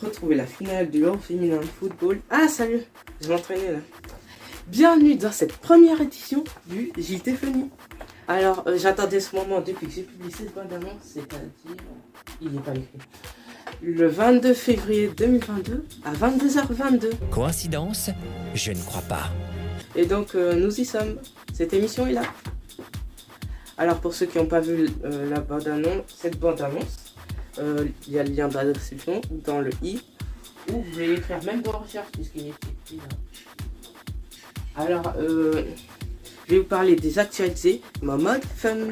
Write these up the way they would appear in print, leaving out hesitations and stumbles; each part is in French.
retrouver la finale de l'Euro féminin de football. Ah salut, je m'entraînais là. Bienvenue dans cette première édition du JT Funny. Alors j'attendais ce moment depuis que j'ai publié cette bande-annonce, c'est-à-dire, il n'est pas écrit, le 22 février 2022 à 22h22. Coïncidence? Je ne crois pas. Et donc nous y sommes, cette émission est là. Alors pour ceux qui n'ont pas vu la bande-annonce, cette bande-annonce, il y a le lien dans la description ou dans le i, ou vous pouvez écrire même vos recherches puisqu'il est écrit là. Alors je vais vous parler des actualités, ma mode fun.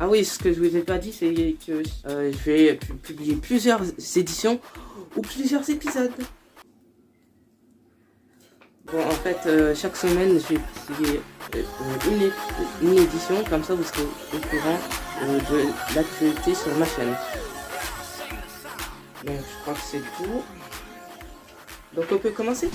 Ah oui, ce que je vous ai pas dit, c'est que je vais publier plusieurs éditions ou plusieurs épisodes. Bon, en fait, chaque semaine, je vais publier une édition, comme ça vous serez au courant de l'actualité sur ma chaîne. Donc, je crois que c'est tout. Donc, on peut commencer.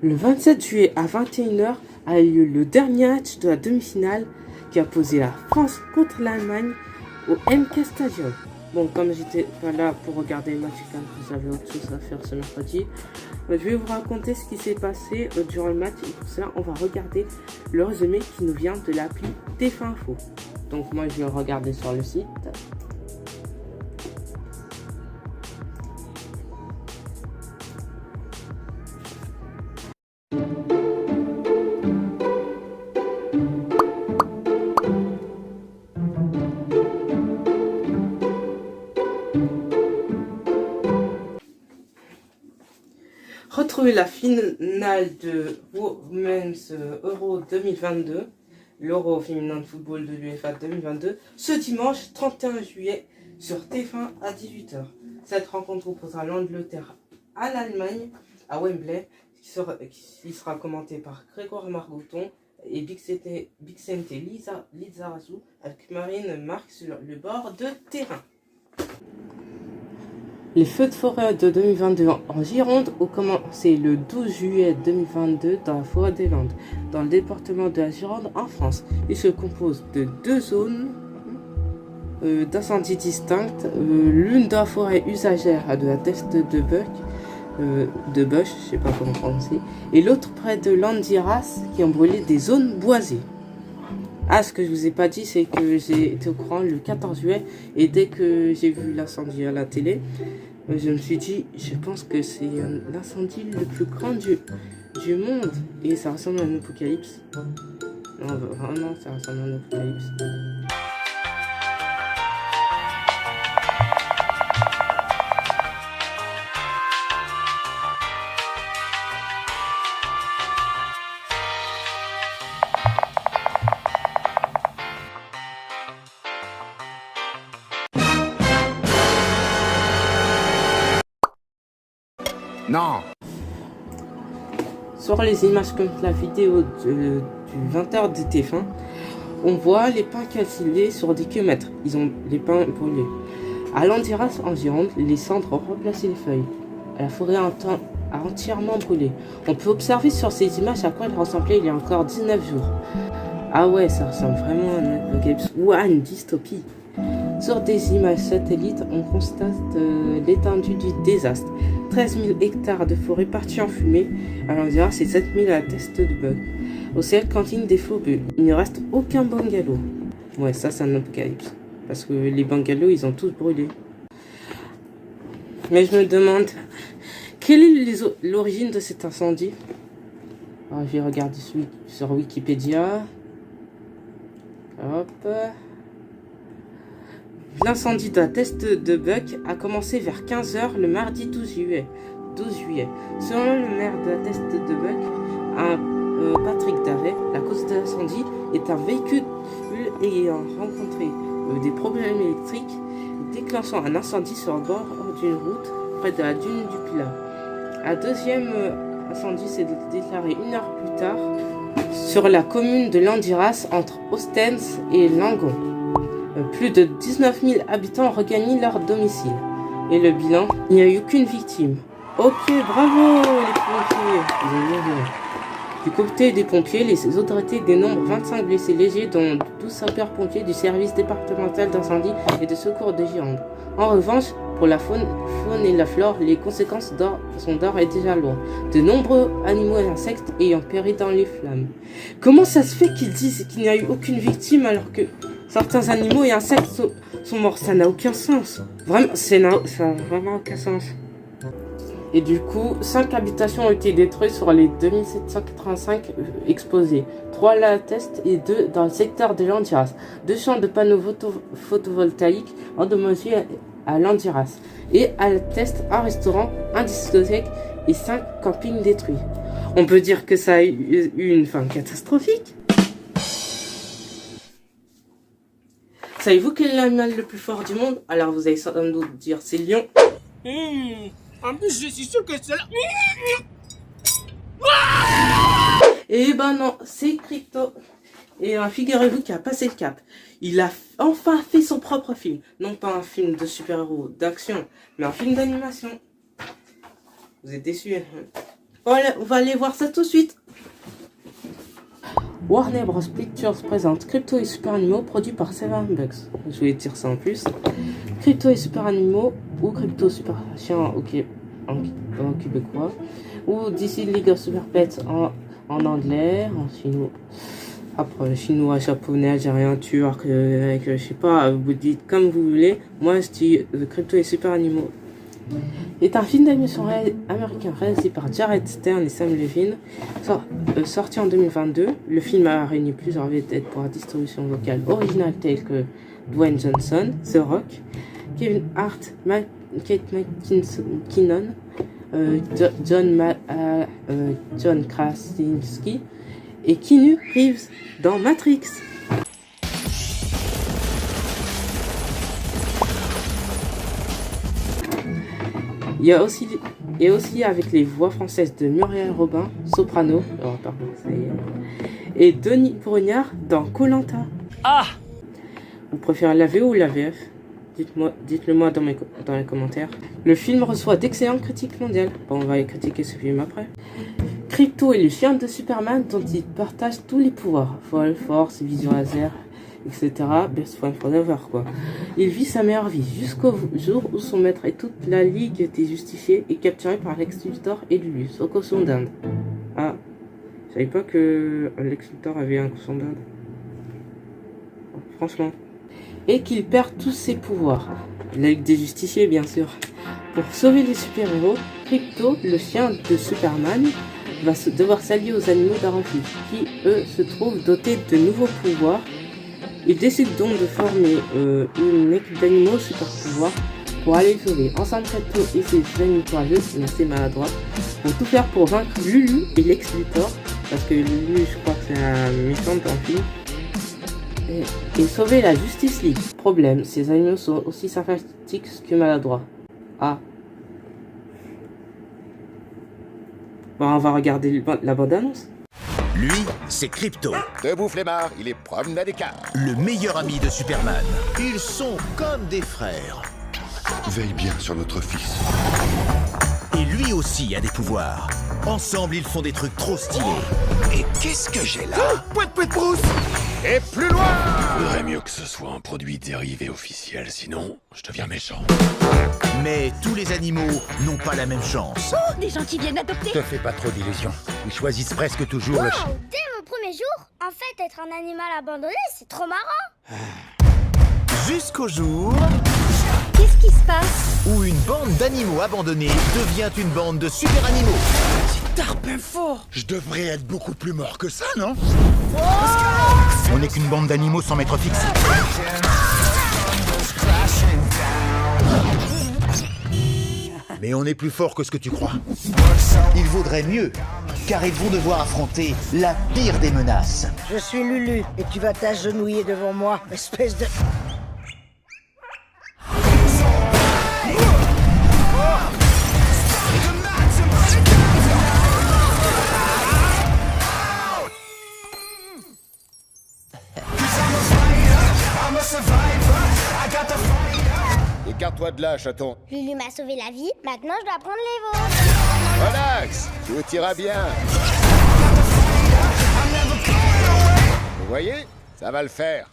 Le 27 juillet à 21h a eu lieu le dernier match de la demi-finale qui a posé la France contre l'Allemagne au MK Stadium. Bon, comme j'étais pas là pour regarder le match, comme vous avez autre chose à faire ce mercredi, je vais vous raconter ce qui s'est passé durant le match. Et pour cela, on va regarder le résumé qui nous vient de l'appli TF Info. Donc moi, je vais regarder sur le site. Retrouvez la finale de Women's Euro 2022, l'Euro féminin de football de l'UEFA 2022, ce dimanche 31 juillet sur TF1 à 18h. Cette rencontre opposera l'Angleterre à l'Allemagne, à Wembley, qui sera commentée par Grégoire Margoton et Bixente Lizarazu avec Marine Marc sur le bord de terrain. Les feux de forêt de 2022 en Gironde ont commencé le 12 juillet 2022 dans la forêt des Landes, dans le département de la Gironde en France. Ils se composent de deux zones d'incendie distinctes, l'une dans la forêt usagère de la teste de Bush, je sais pas comment prononcer, et l'autre près de Landiras qui ont brûlé des zones boisées. Ah, ce que je vous ai pas dit, c'est que j'ai été au courant le 14 juillet et dès que j'ai vu l'incendie à la télé, je me suis dit, je pense que c'est l'incendie le plus grand du monde et ça ressemble à un apocalypse. Non, vraiment, ça ressemble à un apocalypse. Non. Sur les images comme la vidéo du 20h de TF1, on voit les pins calcinés sur des kilomètres. Ils ont les pins brûlés. À Landiras, en Gironde, les cendres ont remplacé les feuilles. La forêt a entièrement brûlé. On peut observer sur ces images à quoi elle ressemblait il y a encore 19 jours. Ah ouais, ça ressemble vraiment à un apocalypse ou à une dystopie. Sur des images satellites, on constate l'étendue du désastre. 13 000 hectares de forêt partis en fumée. À Landiras, c'est 7 000 à la teste de Bug. Au ciel cantine des faux bulles. Il ne reste aucun bungalow. Ouais, ça c'est un apocalypse. Parce que les bungalows, ils ont tous brûlé. Mais je me demande, quelle est l'origine de cet incendie? Alors, je vais regarder sur Wikipédia. Hop. L'incendie de la teste de Buck a commencé vers 15h le mardi 12 juillet. Selon le maire de la teste de Buck, Patrick Davet, la cause de l'incendie est un véhicule ayant rencontré des problèmes électriques déclenchant un incendie sur le bord d'une route près de la dune du Pilat. Un deuxième incendie s'est déclaré une heure plus tard sur la commune de Landiras entre Ostens et Langon. Plus de 19 000 habitants ont regagné leur domicile. Et le bilan, il n'y a eu aucune victime. Ok, bravo les pompiers. Vous avez bien joué. Du côté des pompiers, les autorités dénombrent 25 blessés légers, dont 12 sapeurs-pompiers du service départemental d'incendie et de secours de Gironde. En revanche, pour la faune et la flore, les conséquences sont d'ores et déjà lourdes. De nombreux animaux et insectes ayant péri dans les flammes. Comment ça se fait qu'ils disent qu'il n'y a eu aucune victime alors que certains animaux et insectes sont morts? Ça n'a aucun sens. Vraiment, ça n'a vraiment aucun sens. Et du coup, 5 habitations ont été détruites sur les 2785 exposées. 3 à la Teste et 2 dans le secteur de Landiras. 2 champs de panneaux photovoltaïques endommagés à Landiras. Et à la Teste, un restaurant, un discothèque et 5 campings détruits. On peut dire que ça a eu une fin catastrophique. Savez-vous quel est l'animal le plus fort du monde? Alors vous allez sans doute dire c'est le lion. En plus, je suis sûr que c'est là. Eh ben non, c'est Crypto. Et figurez-vous qu'il a passé le cap. Il a enfin fait son propre film. Non pas un film de super-héros, d'action, mais un film d'animation. Vous êtes déçus, hein? Voilà, on va aller voir ça tout de suite. Warner Bros. Pictures présente Crypto et Super Animaux, produit par Seven Bucks. Je voulais dire ça en plus. Crypto et Super Animaux, ou Crypto Super Chien en québécois, ou DC League of Super Pets en anglais, en chinois. Après, chinois, japonais, algérien, turc, je sais pas, vous dites comme vous voulez. Moi, je dis Crypto et Super Animaux. Est un film d'animation américain réalisé par Jared Stern et Sam Levine, sorti en 2022. Le film a réuni plusieurs vedettes pour la distribution vocale originale telles que Dwayne Johnson, The Rock, Kevin Hart, Kate McKinnon, John Krasinski et Keanu Reeves dans Matrix. Il y a aussi avec les voix françaises de Muriel Robin, soprano, et Denis Brognard dans Koh-Lanta. Ah! Vous préférez la VO ou la VF? Dites-le moi dans les commentaires. Le film reçoit d'excellentes critiques mondiales. Bon, on va critiquer ce film après. Crypto est le chien de Superman dont il partage tous les pouvoirs. Vol, force, vision laser, etc. Best friend forever, quoi. Il vit sa meilleure vie jusqu'au jour où son maître et toute la Ligue des Justifiés est capturé par Lex Luthor et Lulu, au cochon d'Inde. Ah, je savais pas que Lex Luthor avait un cochon d'Inde. Franchement. Et qu'il perd tous ses pouvoirs. La Ligue des Justifiés, bien sûr. Pour sauver les super-héros, Crypto, le chien de Superman, va devoir s'allier aux animaux d'un refuge, qui, eux, se trouvent dotés de nouveaux pouvoirs. Il décide donc de former une équipe d'animaux super pouvoirs pour aller les sauver. Ensemble, Crypto et ses amis courageux, mais assez maladroits, vont tout faire pour vaincre Lulu et Lex Luthor, parce que Lulu, je crois que c'est un méchant dans le film, et sauver la Justice League. Problème, ces animaux sont aussi sympathiques que maladroits. Ah. Bon, on va regarder la bande-annonce. Lui, c'est Crypto, Debout, flemmard, il est promenade des cas. le meilleur ami de Superman. Ils sont comme des frères. Veille bien sur notre fils. Et lui aussi a des pouvoirs. Ensemble, ils font des trucs trop stylés. Et qu'est-ce que j'ai là? Pouet brousse. Et plus loin. Faudrait mieux que ce soit un produit dérivé officiel, sinon je deviens méchant. Mais tous les animaux n'ont pas la même chance. Oh, des gens qui viennent adopter. Te fais pas trop d'illusions. Ils choisissent presque toujours le chien. Dès mon premier jour, en fait, être un animal abandonné, c'est trop marrant. Jusqu'au jour Qu'est-ce qui se passe? où une bande d'animaux abandonnés devient une bande de super animaux. Je devrais être beaucoup plus mort que ça, non? On n'est qu'une bande d'animaux sans maître fixe. Mais on est plus fort que ce que tu crois. Il vaudrait mieux, car ils vont devoir affronter la pire des menaces. Je suis Lulu et tu vas t'agenouiller devant moi, espèce de... Écarte-toi Sors-toi de là, chaton. Lulu m'a sauvé la vie, maintenant je dois prendre les vôtres. Relax, tout ira bien. Vous voyez? Ça va le faire.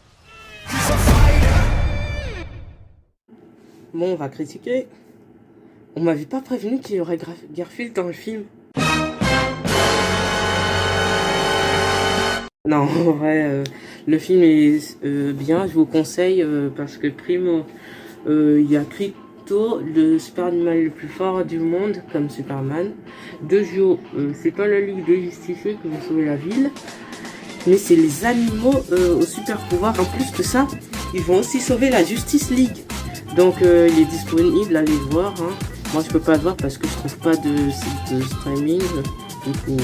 Bon, on va critiquer. On m'avait pas prévenu qu'il y aurait Garfield dans le film. Non, en vrai, le film est bien, je vous conseille, parce que primo, il y a Crypto, le super animal le plus fort du monde, comme Superman. De Joe, c'est pas la Ligue de Justiciers qui vont sauver la ville, mais c'est les animaux au super pouvoir. En plus de ça, ils vont aussi sauver la Justice League. Donc il est disponible, allez le voir. Hein. Moi je peux pas le voir parce que je trouve pas de site de streaming. Du coup,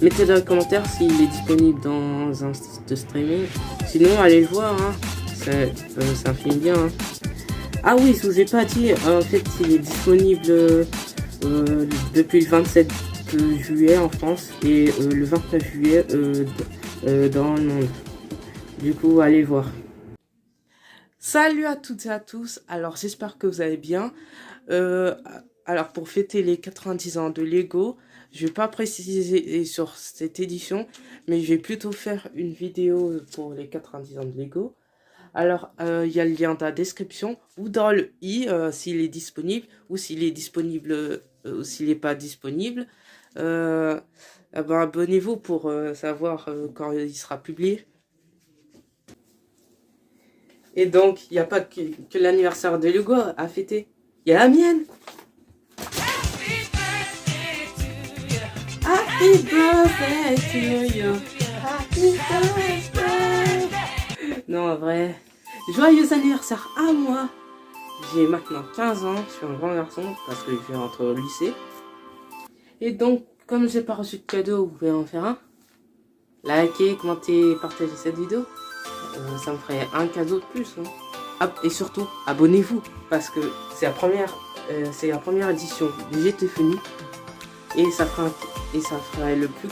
mettez dans les commentaires s'il est disponible dans un site de streaming. Sinon, allez le voir. Hein. C'est un film bien. Hein. Ah oui, je vous ai pas dit, en fait, il est disponible depuis le 27 juillet en France et le 29 juillet dans le monde. Du coup, allez voir. Salut à toutes et à tous. Alors, j'espère que vous allez bien. Alors, pour fêter les 90 ans de Lego, je vais pas préciser sur cette édition, mais je vais plutôt faire une vidéo pour les 90 ans de Lego. Alors, il y a le lien dans la description ou dans le i s'il est disponible ou s'il est disponible ou s'il n'est pas disponible. Abonnez-vous pour savoir quand il sera publié. Et donc, il n'y a pas que l'anniversaire de Lego à fêter. Il y a la mienne. Happy birthday to you. Happy birthday. Non, en vrai. Joyeux anniversaire à moi. J'ai maintenant 15 ans. Je suis un grand garçon parce que je vais rentrer au lycée. Et donc, comme j'ai pas reçu de cadeau, vous pouvez en faire un. Likez, commentez, partagez cette vidéo. Ça me ferait un cadeau de plus. Hein. Ah, et surtout, abonnez-vous. Parce que c'est la première édition du GTFUNI. Et ça fera le plus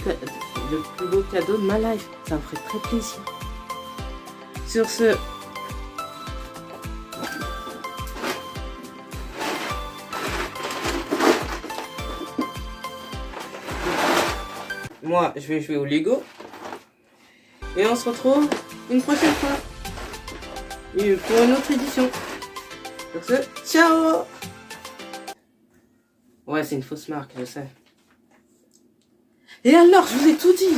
beau cadeau de ma life. Ça me ferait très plaisir. Sur ce, moi je vais jouer au Lego. Et on se retrouve une prochaine fois. Et pour une autre édition. Sur ce, ciao! Ouais, c'est une fausse marque, je sais. Et alors, je vous ai tout dit.